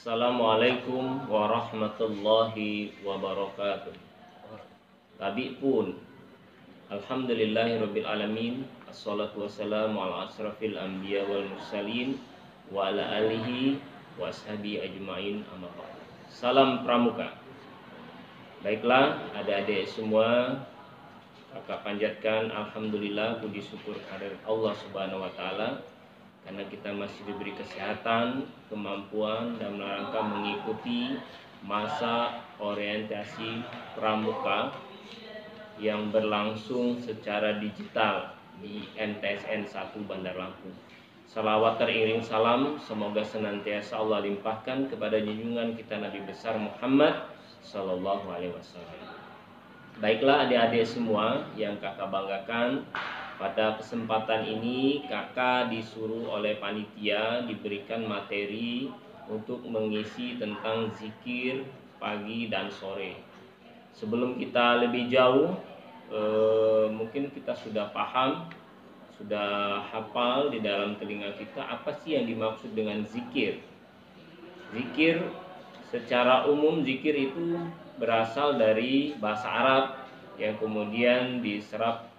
Assalamualaikum warahmatullahi wabarakatuh. Tabi pun Alhamdulillahirabbil alamin. Assalatu wassalamu ala asrafil anbiya wal mursalin wa ala alihi wa ashabi ajmain, amma ba'd. Salam pramuka. Baiklah adik-adik semua, kakak panjatkan alhamdulillah, puji syukur kehadirat Allah Subhanahu wa taala karena kita masih diberi kesehatan, kemampuan dan rangka mengikuti masa orientasi pramuka yang berlangsung secara digital di MTSN 1 Bandar Lampung. Salawat teriring salam semoga senantiasa Allah limpahkan kepada junjungan kita Nabi besar Muhammad Sallallahu Alaihi Wasallam. Baiklah adik-adik semua yang kakak banggakan, pada kesempatan ini kakak disuruh oleh panitia diberikan materi untuk mengisi tentang zikir pagi dan sore. Sebelum kita lebih jauh, mungkin kita sudah paham, sudah hafal di dalam telinga kita apa sih yang dimaksud dengan zikir. Zikir secara umum, zikir itu berasal dari bahasa Arab yang kemudian diserap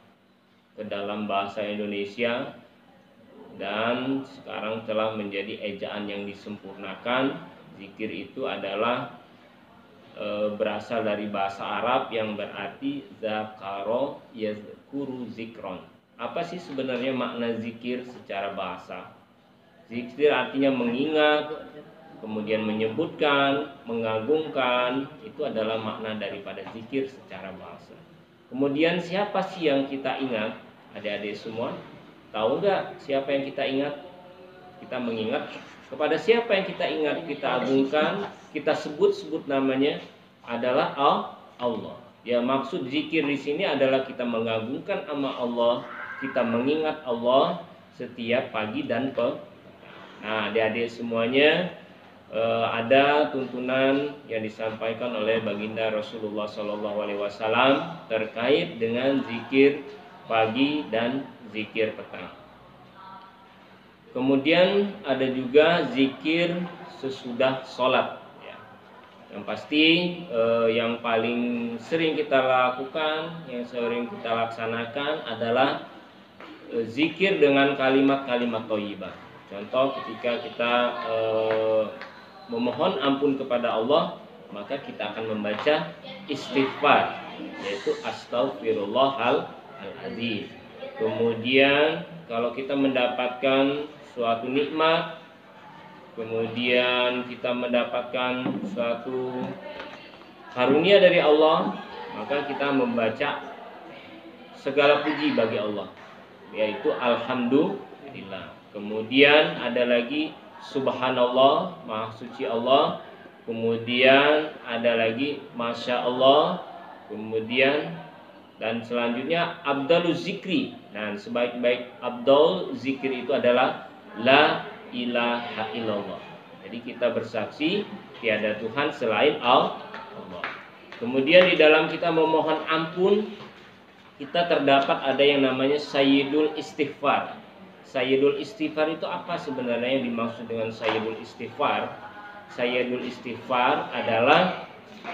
ke dalam bahasa Indonesia dan sekarang telah menjadi ejaan yang disempurnakan. Zikir itu adalah berasal dari bahasa Arab yang berarti zakaro yazkuru zikron. Apa sih sebenarnya makna zikir secara bahasa? Zikir artinya mengingat, kemudian menyebutkan, mengagungkan. Itu adalah makna daripada zikir secara bahasa. Kemudian siapa sih yang kita ingat? Adik-adik semua tahu nggak siapa yang kita ingat? Kita mengingat kepada siapa yang kita ingat, kita agungkan, kita sebut-sebut namanya adalah Allah. Ya, maksud zikir di sini adalah kita mengagungkan nama Allah, kita mengingat Allah setiap pagi dan petang. Nah, adik-adik semuanya, ada tuntunan yang disampaikan oleh baginda Rasulullah SAW terkait dengan zikir pagi dan zikir petang. Kemudian ada juga zikir sesudah sholat. Ya. Yang pasti yang paling sering kita lakukan, yang sering kita laksanakan adalah zikir dengan kalimat-kalimat thayyibah. Contoh ketika kita memohon ampun kepada Allah, maka kita akan membaca istighfar, yaitu astaghfirullahaladzim. Kemudian kalau kita mendapatkan suatu nikmat, kemudian kita mendapatkan suatu karunia dari Allah, maka kita membaca segala puji bagi Allah, yaitu alhamdulillah. Kemudian ada lagi subhanallah, maha suci Allah. Kemudian ada lagi masya Allah. Kemudian dan selanjutnya abdaluz zikri. Dan sebaik-baik abdal zikir itu adalah la ilaha illallah. Jadi kita bersaksi tiada Tuhan selain Allah. Kemudian di dalam kita memohon ampun, kita terdapat ada yang namanya sayyidul istighfar. Sayyidul istighfar itu apa sebenarnya yang dimaksud dengan sayyidul istighfar? Sayyidul istighfar adalah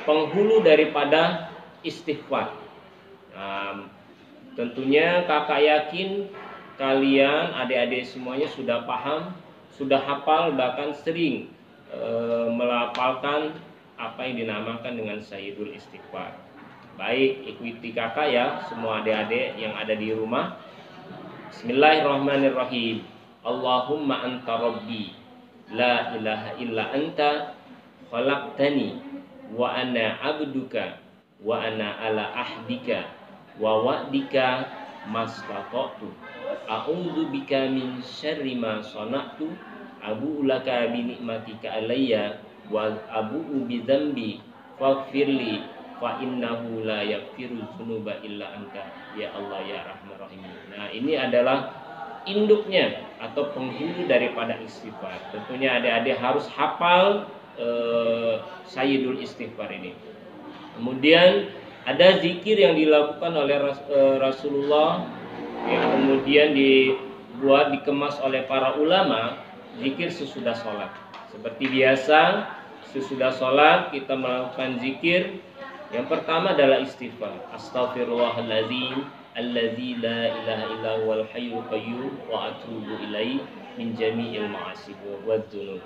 penghulu daripada istighfar. Nah, tentunya kakak yakin kalian adik-adik semuanya sudah paham, sudah hafal, bahkan sering melafalkan apa yang dinamakan dengan sayyidul istighfar. Baik, ikuti kakak ya, semua adik-adik yang ada di rumah. Bismillahirrahmanirrahim. Allahumma anta rabbi la ilaha illa anta khalaqtani wa ana abduka wa ana ala ahdika wa wa'dika mastata'tu a'udzu bika min syarri ma sana'tu abu'u laka bi ni'matika alayya wa abu'u bi dzambi faghfirli fa innahu la yaghfiru dzunuba illa anta ya Allah ya Rahman Rahim. Nah, ini adalah induknya atau penghulu daripada istighfar. Tentunya adik-adik harus hafal sayyidul istighfar ini. Kemudian ada zikir yang dilakukan oleh Rasulullah yang kemudian dikemas oleh para ulama, zikir sesudah sholat. Seperti biasa Sesudah sholat kita melakukan zikir. Yang pertama adalah istighfar. Astaghfirullahaladzim allazi la ilaha illa huwal hayyul qayyum wa atubu ilaihi min jami'il ma'asi wadzunub.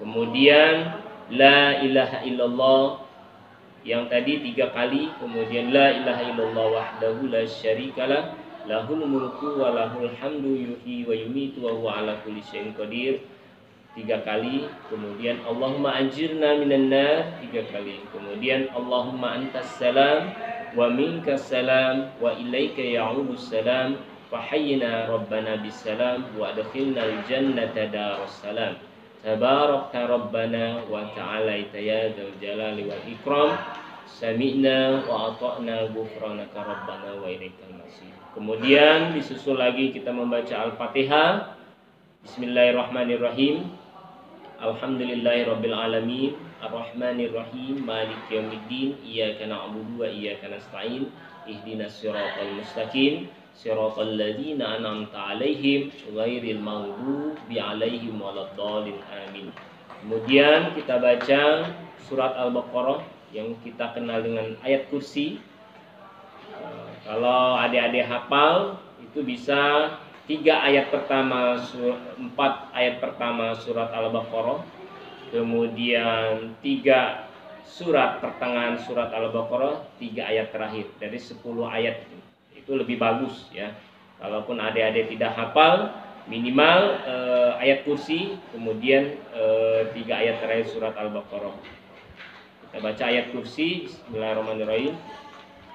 Kemudian la ilaha illallah yang tadi 3 kali, kemudian la ilaha illallah wahdahu la syarikalah lahul mulku wa lahul hamdu yuhyi wa yumitu wa huwa ala kulli syai'in qadir 3 kali, kemudian Allahumma anjirna minan nar 3 kali, kemudian Allahumma antas salam wa minkas salam wa ilaika ya'udus salam fahayyina rabbana bisalam wa adkhilnal jannata darussalam tabarakta rabbana wa ta'alaita ya dzal jalali wal ikram sami'na wa ata'na ghufranaka rabbana wa ilaikal masir. Kemudian disusul lagi kita membaca Al-Fatihah. Bismillahirrahmanirrahim. Alhamdulillahirabbil alamin arrahmanir rahim maliki yaumiddin iyyaka na'budu wa iyyaka nasta'in ihdinas siratal mustaqim siratal ladzina an'amta 'alaihim ghairil maghdubi 'alaihim waladdallin amin. Kemudian kita baca surat Al-Baqarah yang kita kenal dengan ayat kursi. Kalau adik-adik hafal itu bisa 4 ayat pertama surat Al-Baqarah, kemudian 3 surat pertengahan surat Al-Baqarah, 3 ayat terakhir dari 10 ayat itu lebih bagus ya. Kalaupun adik-adik tidak hafal, minimal ayat kursi, kemudian 3 ayat terakhir surat Al-Baqarah. Kita baca ayat kursi. Bismillahirrahmanirrahim.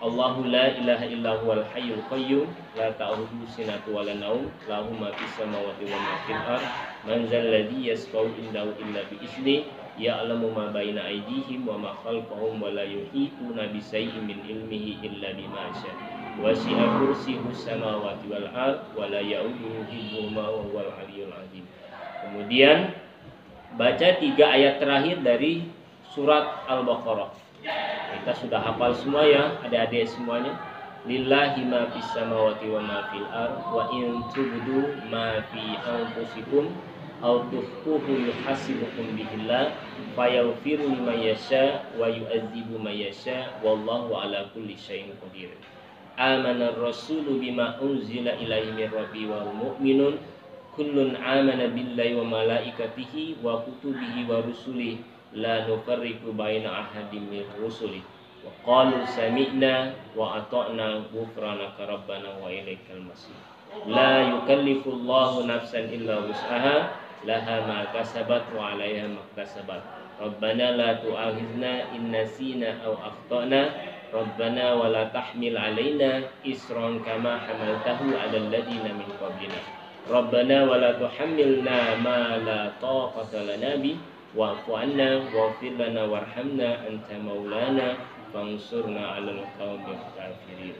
Allahu la ilaha illa huwal hayyul qayyum la ta'khudhuhu sinatun wa la nawm lahu ma fis samawati wa ma fil ardh man zal ladzi yashfa'u indahu illa bi idznihi ya'lamu ma baina aydihim wa ma khalfahum wa la yuhituna bi shay'in min ilmihi illa bima syaa wasi'a kursiyyuhu samawati wal ardh wa la ya'uduhu hifdhuhuma wa huwal 'aliyyul 'azim. Kemudian baca 3 ayat terakhir dari surat Al-Baqarah. Kita sudah hafal semua ya, adik-adik semuanya. Lillahi ma fis samawati wa ma fil ardh wa in tubdu ma fi anfusikum aw tukhfuhu yuhasibukum bihillah fayaghfiru liman yasha wa yu'adzibu man yasha wallahu ala kulli syai'in qadir. Amana ar-rasulu bima unzila ilaihi min rabbi wal mu'minun kullun amana billahi wa malaikatihi wa kutubihi wa rusulihi la nufarriqu baina ahadin min rusuli wa qalu sami'na wa ata'na ghufranaka rabbana wa ilaikal masir. La yukallifullahu nafsan illa wus'aha laha ma kasabat wa 'alaiha ma kasabat. Rabbana la tu'akhidhna in nasina aw akhtana rabbana wa la tahmil 'alaina isran kama hamaltahu 'alal ladzina min qablina rabbana wa la tuhammilna ma la taqata lana bihi wa'fu 'anna waghfir lana warhamna anta maulana fansurna 'alal qaumil kafirin.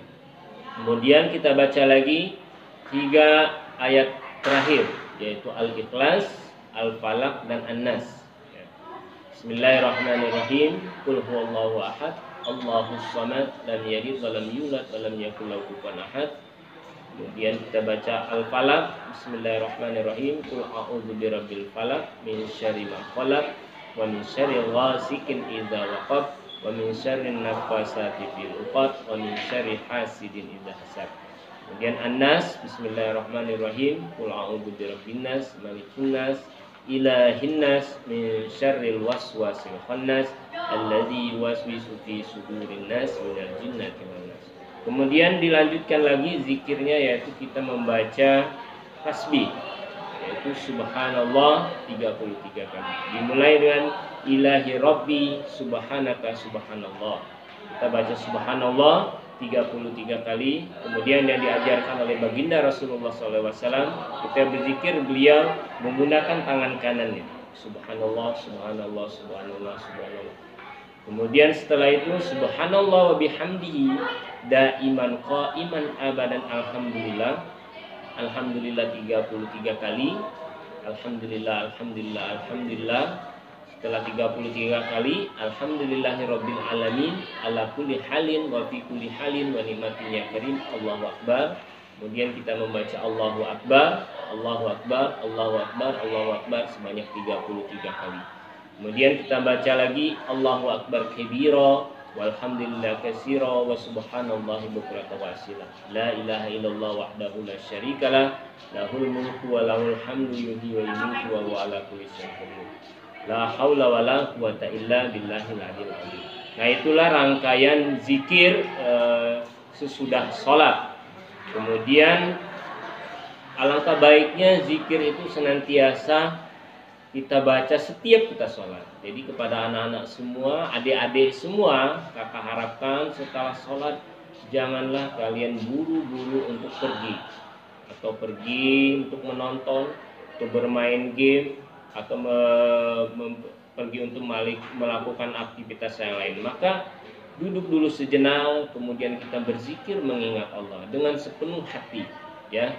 Kemudian kita baca lagi 3 ayat terakhir yaitu Al-Ikhlas, Al-Falaq dan An-Nas. Bismillahirrahmanirrahim. Qul huwallahu ahad, Allahus samad, lam yalid wa lam yulad wa lam yakul lahu kufuwan ahad. Kemudian kita baca Al-Falaq. Bismillahirrahmanirrahim. Qul a'udzu birabbil falaq min syarri ma khalaq wa min syarri ghasikin idza waqab wa min syarri naffasati fil 'uqad wa min syarri hasidin idza hasad. Kemudian An-Nas. Bismillahirrahmanirrahim. Qul a'udzu birabbin nas malikin nas ilahin nas min syarril waswasil khannas alladzi yuwaswisu fi sudurin nas minal jinnati wan nas. Kemudian dilanjutkan lagi zikirnya yaitu kita membaca tasbih yaitu subhanallah 33 kali. Dimulai dengan ilahi rabbi subhanaka subhanallah. Kita baca subhanallah 33 kali. Kemudian yang diajarkan oleh baginda Rasulullah SAW, kita berzikir beliau menggunakan tangan kanannya. Subhanallah, subhanallah, subhanallah, subhanallah. Kemudian setelah itu subhanallah wa bihamdihi daiman qaiman abadan alhamdulillah. Alhamdulillah 33 kali. Alhamdulillah, alhamdulillah, alhamdulillah. Setelah 33 kali alhamdulillahirabbil alamin ala kulli halin wa fi kulli halin wa ni'matin ya karim Allahu akbar. Kemudian kita membaca Allahu akbar, Allahu akbar, Allahu akbar, Allahu akbar sebanyak 33 kali. Kemudian kita baca lagi Allahu Akbar kabira walhamdulillah katsira wa subhanallahi bukratan wa asila. La ilaha illallah wahdahu la syarikalah lahul mulku wa lahul hamdu yuhyi wa yumiitu wa huwa ala kulli syai'in qadir. La haula wa la quwata illa billahil aliyil azim. Nah, itulah rangkaian zikir sesudah sholat. Kemudian alangkah baiknya zikir itu senantiasa kita baca setiap kita sholat. Jadi kepada anak-anak semua, adik-adik semua, kakak harapkan setelah sholat janganlah kalian buru-buru untuk pergi, atau pergi untuk menonton, atau bermain game, atau pergi untuk melakukan aktivitas yang lain. Maka duduk dulu sejenak, kemudian kita berzikir mengingat Allah dengan sepenuh hati, ya.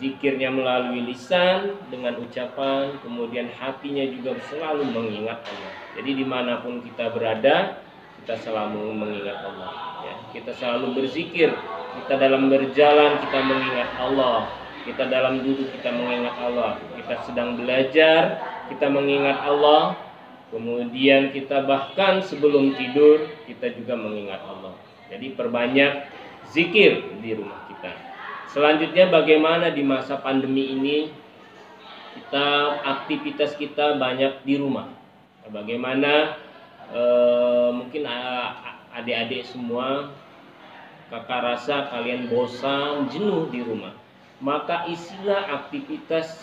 Zikirnya melalui lisan dengan ucapan, kemudian hatinya juga selalu mengingat Allah. Jadi dimanapun kita berada, kita selalu mengingat Allah, ya. Kita selalu berzikir. Kita dalam berjalan kita mengingat Allah, kita dalam duduk kita mengingat Allah, kita sedang belajar kita mengingat Allah, kemudian kita bahkan sebelum tidur kita juga mengingat Allah. Jadi perbanyak zikir di rumah kita. Selanjutnya, bagaimana di masa pandemi ini aktivitas kita banyak di rumah. Bagaimana mungkin adik-adik semua, kakak rasa kalian bosan, jenuh di rumah. Maka isilah aktivitas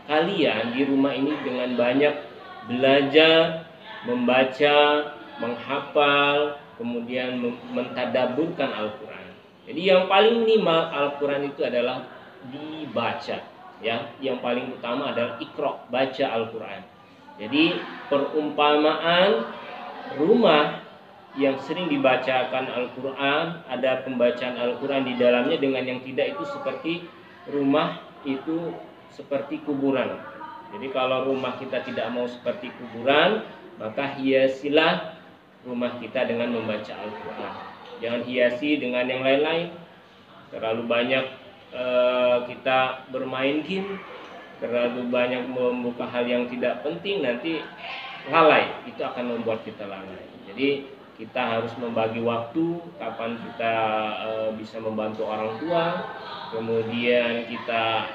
kalian di rumah ini dengan banyak belajar, membaca, menghafal, kemudian mentadaburkan Al-Quran. Jadi yang paling minimal Al-Quran itu adalah dibaca, ya. Yang paling utama adalah iqra, baca Al-Quran. Jadi perumpamaan rumah yang sering dibacakan Al-Quran, ada pembacaan Al-Quran di dalamnya, dengan yang tidak itu seperti rumah itu seperti kuburan. Jadi kalau rumah kita tidak mau seperti kuburan, maka hiasilah rumah kita dengan membaca Al-Quran. Jangan hiasi dengan yang lain-lain. Terlalu banyak kita bermain game, terlalu banyak membuka hal yang tidak penting, nanti lalai. Itu akan membuat kita lalai. Jadi kita harus membagi waktu, kapan kita bisa membantu orang tua, kemudian kita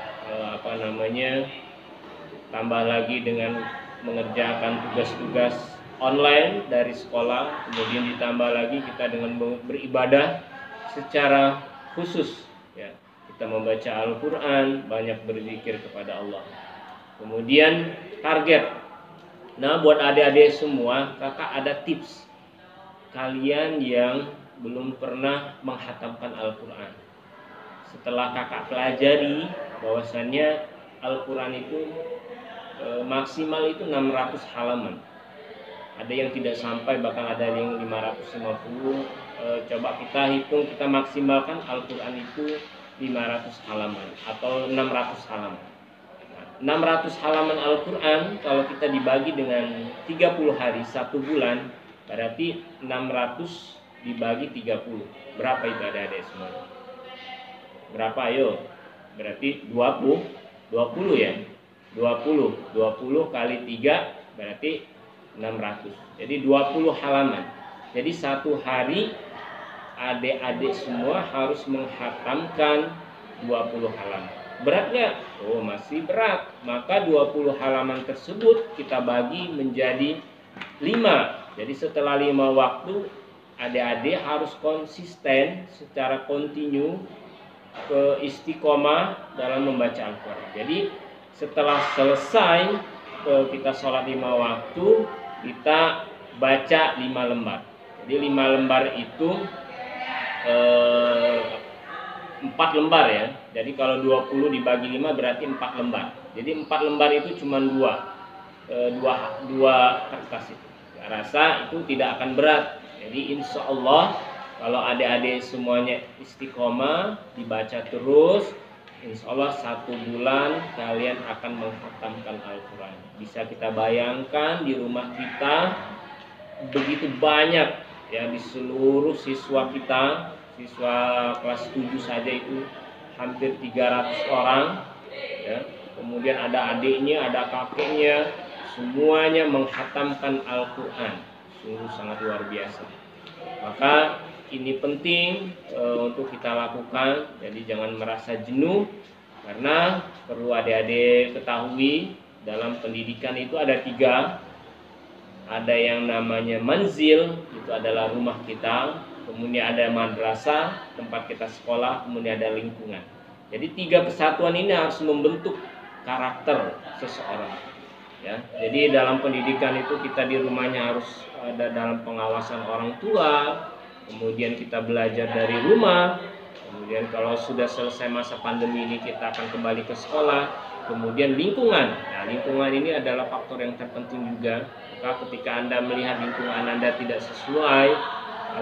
tambah lagi dengan mengerjakan tugas-tugas online dari sekolah, kemudian ditambah lagi kita dengan beribadah secara khusus, ya. Kita membaca Al-Quran, banyak berzikir kepada Allah. Kemudian target. Nah, buat adik-adik semua, kakak ada tips. Kalian yang belum pernah menghatamkan Al-Quran, setelah kakak pelajari bahwasannya Al-Quran itu maksimal itu 600 halaman. Ada yang tidak sampai, bahkan ada yang 550. Coba kita hitung, kita maksimalkan Al-Quran itu 500 halaman atau 600 halaman. Nah, 600 halaman Al-Quran kalau kita dibagi dengan 30 hari 1 bulan, berarti 600 dibagi 30. Berapa itu adik-adik semua? Berapa ayo? Berarti 20 ya. 20 kali 3 berarti 600. Jadi 20 halaman. Jadi satu hari adik-adik semua harus menghatamkan 20 halaman. Berat nggak? Oh, masih berat. Maka 20 halaman tersebut kita bagi menjadi 5. Jadi setelah 5 waktu, adik-adik harus konsisten secara kontinu ke istiqomah dalam membaca Al-Quran. Jadi setelah selesai kita sholat 5 waktu, kita baca 5 lembar. Jadi 5 lembar itu 4 lembar ya. Jadi kalau 20 dibagi 5 berarti 4 lembar. Jadi 4 lembar itu cuma 2 kertas itu. Saya rasa itu tidak akan berat. Jadi insya Allah kalau adik-adik semuanya istiqomah, dibaca terus, insya Allah 1 bulan kalian akan menghatamkan Al-Quran. Bisa kita bayangkan di rumah kita begitu banyak ya, di seluruh siswa kita, siswa kelas 7 saja itu hampir 300 orang ya. Kemudian ada adiknya, ada kakeknya, semuanya menghatamkan Al-Quran. Sungguh sangat luar biasa. Maka ini penting untuk kita lakukan. Jadi jangan merasa jenuh, karena perlu adik-adik ketahui dalam pendidikan itu ada 3. Ada yang namanya manzil, itu adalah rumah kita. Kemudian ada madrasah, tempat kita sekolah. Kemudian ada lingkungan. Jadi 3 kesatuan ini harus membentuk karakter seseorang, ya. Jadi dalam pendidikan itu kita di rumahnya harus ada dalam pengawasan orang tua. Kemudian kita belajar dari rumah. Kemudian kalau sudah selesai masa pandemi ini kita akan kembali ke sekolah. Kemudian lingkungan. Nah, lingkungan ini adalah faktor yang terpenting juga. Maka ketika Anda melihat lingkungan Anda tidak sesuai,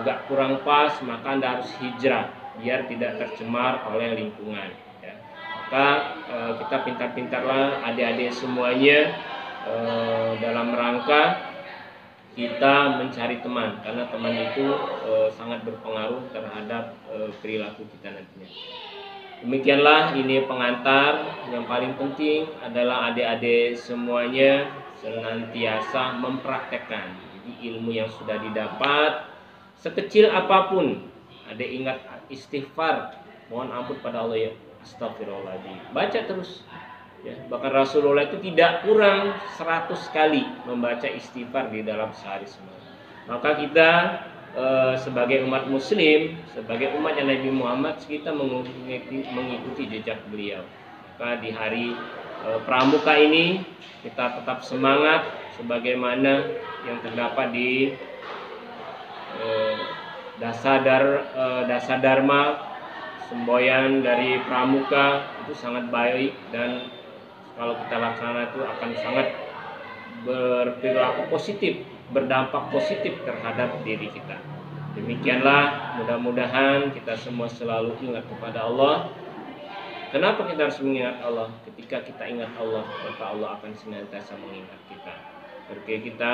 agak kurang pas, maka Anda harus hijrah biar tidak tercemar oleh lingkungan, ya. Maka kita pintar-pintarlah adik-adik semuanya dalam rangka kita mencari teman, karena teman itu sangat berpengaruh terhadap perilaku kita nantinya. Demikianlah, ini pengantar. Yang paling penting adalah adik-adik semuanya senantiasa mempraktekkan. Jadi ilmu yang sudah didapat, sekecil apapun, adik ingat istighfar, mohon ampun pada Allah, ya. Astagfirullahaladzim, baca terus, ya. Bahkan Rasulullah itu tidak kurang 100 kali membaca istighfar di dalam sehari semalam. Maka kita sebagai umat muslim, sebagai umatnya Nabi Muhammad, kita mengikuti jejak beliau. Maka di hari Pramuka ini kita tetap semangat sebagaimana yang terdapat di Dasar Dharma semboyan dari Pramuka. Itu sangat baik, dan kalau kita laksanakan itu akan sangat berperilaku positif, berdampak positif terhadap diri kita. Demikianlah, mudah-mudahan kita semua selalu ingat kepada Allah. Kenapa kita harus mengingat Allah? Ketika kita ingat Allah, maka Allah akan senantiasa mengingat kita. Ketika kita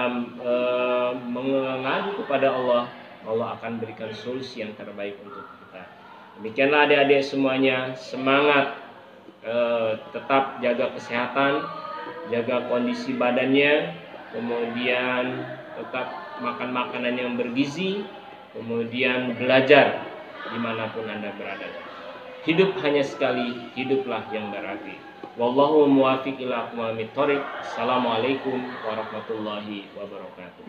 mengadu kepada Allah, Allah akan berikan solusi yang terbaik untuk kita. Demikianlah adik-adik semuanya, semangat, tetap jaga kesehatan, jaga kondisi badannya, kemudian tetap makan makanan yang bergizi, kemudian belajar dimanapun Anda berada. Hidup hanya sekali, hiduplah yang berarti. Wallahu muwaffiq ila aqwamit thoriq. Assalamualaikum warahmatullahi wabarakatuh.